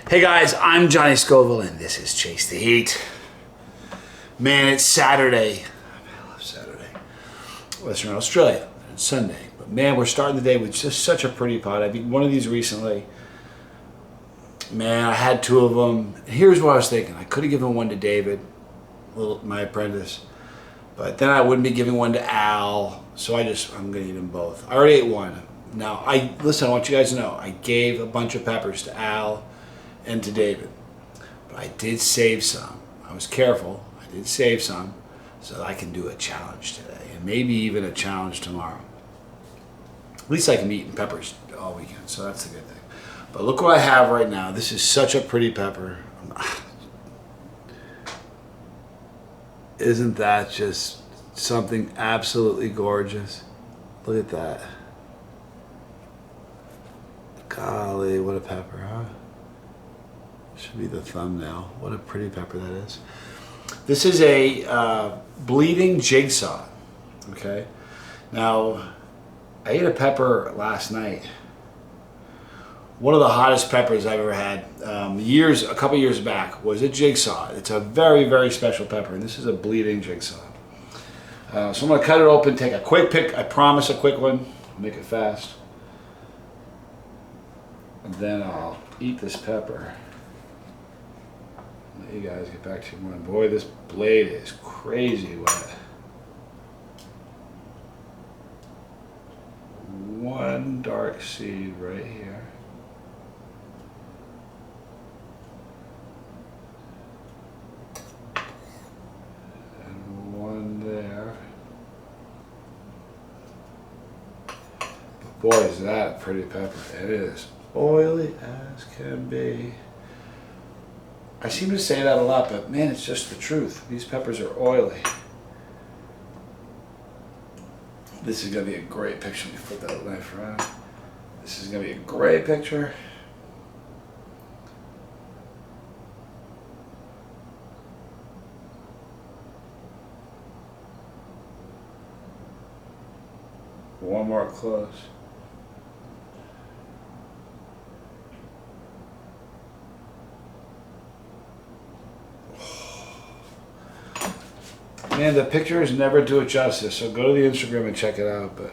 Hey guys, I'm Johnny Scoville and this is Chase the Heat. Man, it's Saturday. I love Saturday. Western Australia. It's Sunday. But man, we're starting the day with just such a pretty pot. I've eaten one of these recently. Man, I had two of them. Here's what I was thinking. I could have given one to David, my apprentice. But then I wouldn't be giving one to Al. So I'm going to eat them both. I already ate one. Now, listen, I want you guys to know, I gave a bunch of peppers to Al and to David. But I did save some. I was careful. I did save some so that I can do a challenge today. And maybe even a challenge tomorrow. At least I can be eating peppers all weekend, so that's the good thing. But look what I have right now. This is such a pretty pepper. Isn't that just something absolutely gorgeous? Look at that. Golly, what a pepper, huh? Should be the thumbnail. What a pretty pepper that is. This is a Bleeding Jigsaw, okay? Now, I ate a pepper last night. One of the hottest peppers I've ever had, a couple years back, was a Jigsaw. It's a very, very special pepper, and this is a Bleeding Jigsaw. So I'm gonna cut it open, take a quick pick. I promise a quick one. I'll make it fast. And then I'll eat this pepper. Let you guys get back to your morning. Boy, this blade is crazy wet. One dark seed right here. And one there. Boy, is that a pretty pepper. It is oily as can be. I seem to say that a lot, but man, it's just the truth. These peppers are oily. This is going to be a great picture. Let me flip that knife around. This is going to be a great picture. One more close. Man, the pictures never do it justice, so go to the Instagram and check it out. But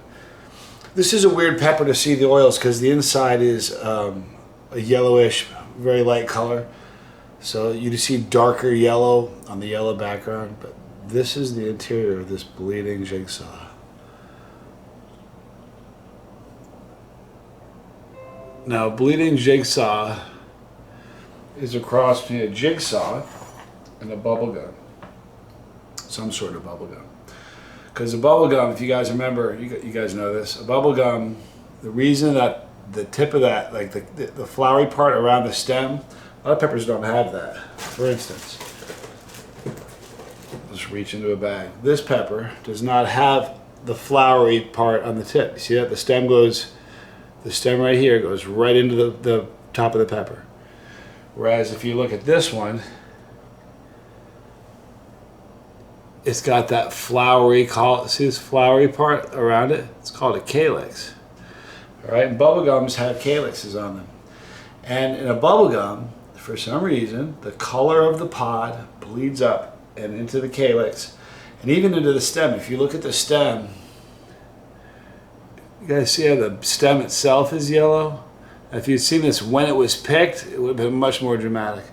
this is a weird pepper to see the oils because the inside is a yellowish, very light color. So you see darker yellow on the yellow background, but this is the interior of this Bleeding Jigsaw. Now, Bleeding Jigsaw is a cross between a jigsaw and a bubble gum. Some sort of bubble gum. Because a bubble gum, if you guys remember, you guys know this, a bubble gum, the reason that the tip of that, like the flowery part around the stem, a lot of peppers don't have that. For instance, let's reach into a bag. This pepper does not have the flowery part on the tip. You see that? The stem right here goes right into the top of the pepper. Whereas if you look at this one, it's got that flowery, see this flowery part around it? It's called a calyx. All right, and bubble gums have calyxes on them. And in a bubble gum, for some reason, the color of the pod bleeds up and into the calyx and even into the stem. If you look at the stem, you guys see how the stem itself is yellow? If you'd seen this when it was picked, it would have been much more dramatic.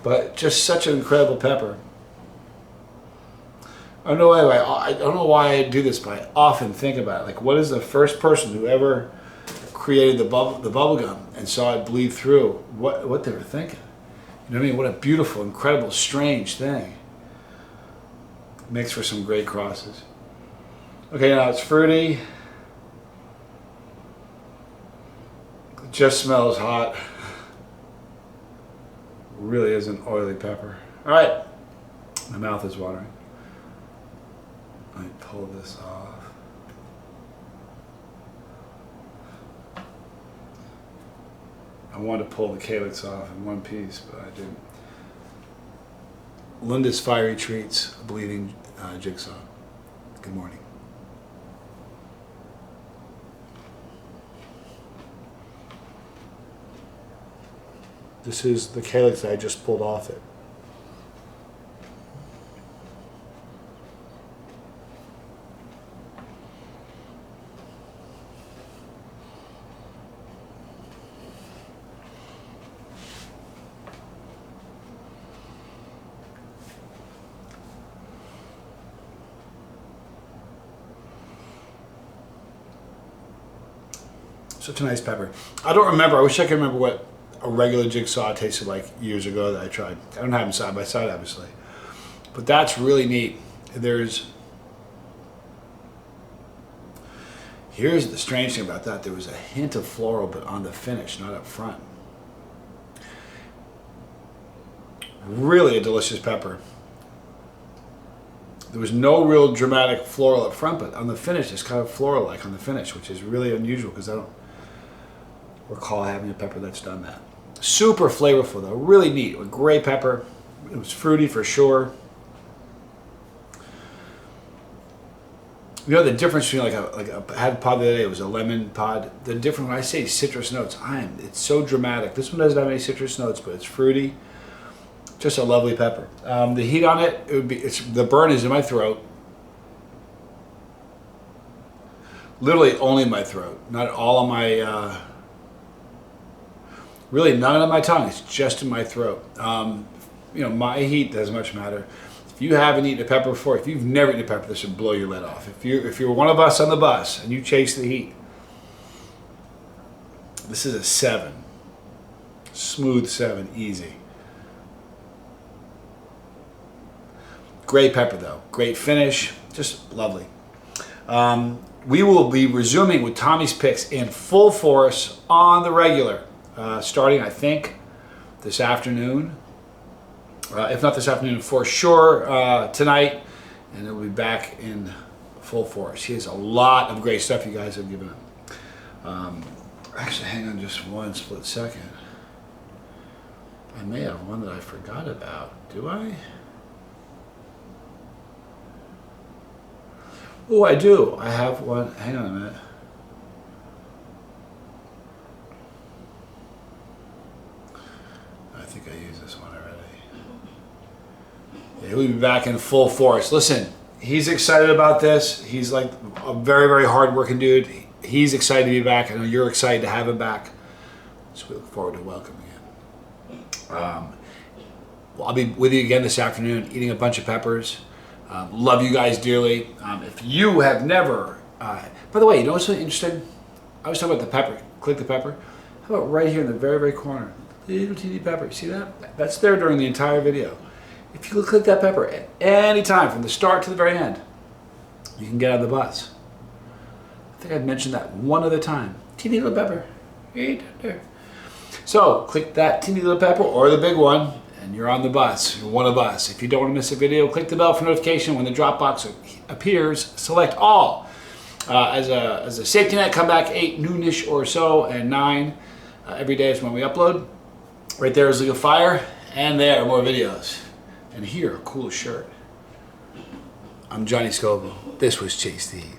But just such an incredible pepper. I don't know why I do this, but I often think about it. Like, what is the first person who ever created the bubble gum and saw it bleed through? What they were thinking? You know what I mean? What a beautiful, incredible, strange thing. Makes for some great crosses. Okay, now it's fruity. It just smells hot. Really is an oily pepper. All right, my mouth is watering. Let me pull this off. I wanted to pull the calyx off in one piece, but I didn't. Linda's Fiery Treats, a Bleeding Jigsaw. Good morning. This is the calyx that I just pulled off it. Such a nice pepper. I don't remember. I wish I could remember what a regular jigsaw tasted like years ago that I tried. I don't have them side by side, obviously. But that's really neat. Here's the strange thing about that. There was a hint of floral, but on the finish, not up front. Really a delicious pepper. There was no real dramatic floral up front, but on the finish, it's kind of floral-like on the finish, which is really unusual because I don't recall having a pepper that's done that. Super flavorful though, really neat. A great pepper. It was fruity for sure. You know the difference between I had a pod the other day. It was a lemon pod. The difference when I say citrus notes, it's so dramatic. This one doesn't have any citrus notes, but it's fruity. Just a lovely pepper. The heat on it, the burn is in my throat. Literally only in my throat, not all on my. Really none on my tongue. It's just in my throat. You know, my heat doesn't much matter. If you haven't eaten a pepper before, if you've never eaten a pepper, this would blow your lid off. If you're one of us on the bus and you chase the heat, this is a 7. Smooth 7, easy. Great pepper though. Great finish. Just lovely. We will be resuming with Tommy's Picks in full force on the regular. Starting, I think, this afternoon. If not this afternoon, for sure tonight. And it will be back in full force. He has a lot of great stuff you guys have given him. Actually, hang on just one split second. I may have one that I forgot about. Do I? Oh, I do. I have one. Hang on a minute. I think I used this one already. Yeah, he'll be back in full force. Listen, he's excited about this. He's like a very, very hard-working dude. He's excited to be back. I know you're excited to have him back. So we look forward to welcoming him. I'll be with you again this afternoon, eating a bunch of peppers. Love you guys dearly. If you have never, by the way, you know what's really interesting? I was talking about the pepper. Click the pepper. How about right here in the very, very corner? Little teeny pepper. See that? That's there during the entire video. If you click that pepper at any time, from the start to the very end, you can get on the bus. I think I'd mentioned that one other time. Teeny little pepper. Right there. So click that teeny little pepper or the big one, and you're on the bus. You're one of us. If you don't want to miss a video, click the bell for notification when the drop box appears. Select all. As a safety net, come back 8 noonish or so, and 9 every day is when we upload. Right there is League of Fire, and there are more videos. And here, a cool shirt. I'm Johnny Scoville. This was Chase the Heat.